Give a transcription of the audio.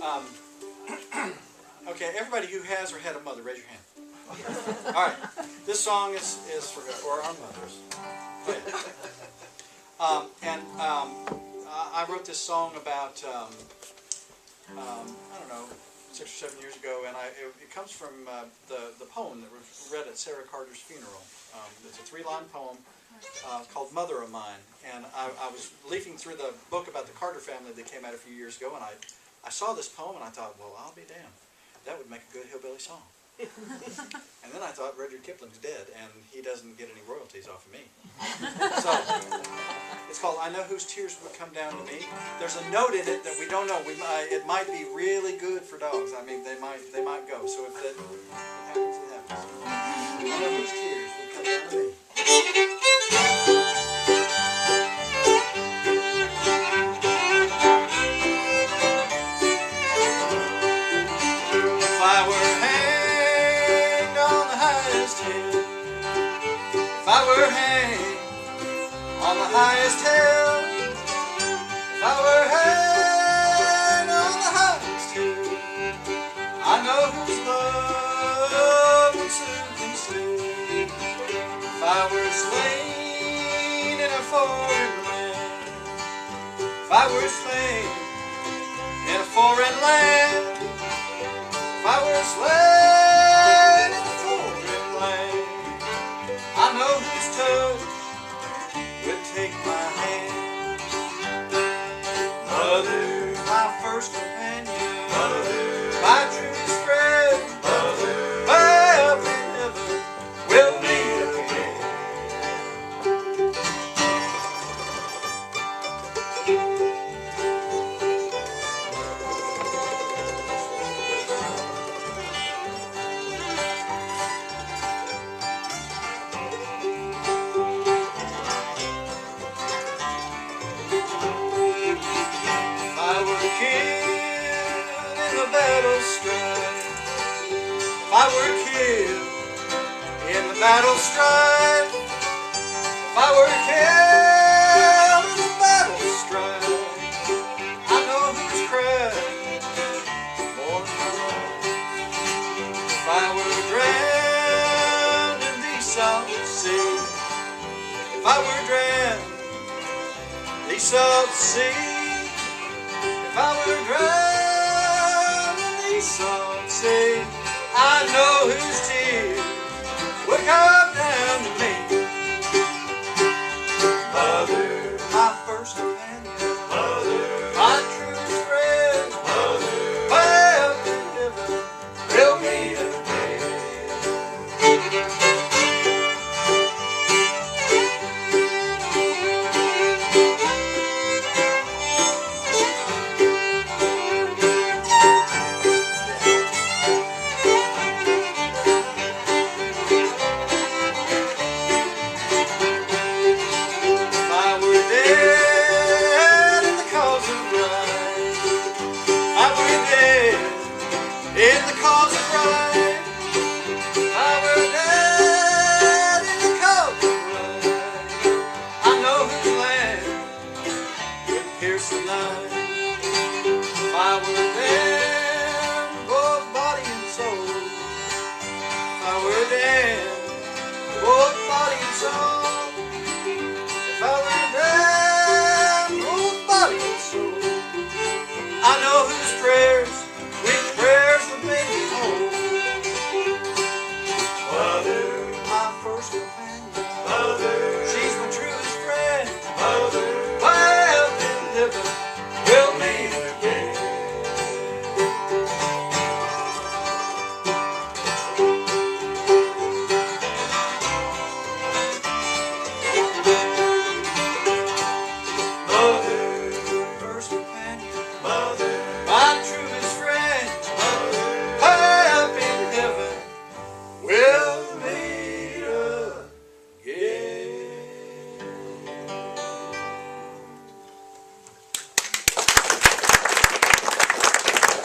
Um, okay, everybody who has or had a mother, raise your hand. All right, this song is for our mothers. I wrote this song about I don't know, 6 or 7 years ago, and it comes from the poem that was read at Sarah Carter's funeral. It's a 3-line poem called "Mother of Mine," and I was leafing through the book about the Carter family that came out a few years ago, and I saw this poem and I thought, well, I'll be damned, that would make a good hillbilly song. And then I thought, Rudyard Kipling's dead, and he doesn't get any royalties off of me. So it's called "I Know Whose Tears Would Come Down to Me." There's a note in it that we don't know. It might be really good for dogs. I mean, they might go. So if that happens, it happens. I know whose tears would come down to me. If I were hanged on the highest hill, if I were hanged on the highest hill, if I were hanged on the highest hill, I know whose love would soothe me still. If I were slain in a foreign land, if I were slain in a foreign land, if I were slain in a foreign land, I know whose touch would take my hand. Mother, my first companion, Mother, my truest friend, Mother, well, we never will meet again. If I were killed in the battle strife, if I were killed in the battle strife, if I were killed in the battle strife, I know whose cry mourns my life. If I were drowned in the salt sea, if I were drowned in the salt sea, if I were drowned in the salt sea, I know whose tears would come down to me. Mother, my first companion, Mother, my truest friend, Mother, well, we never will meet again. If I were dead in the cause of right, if I were dead in the cause of right,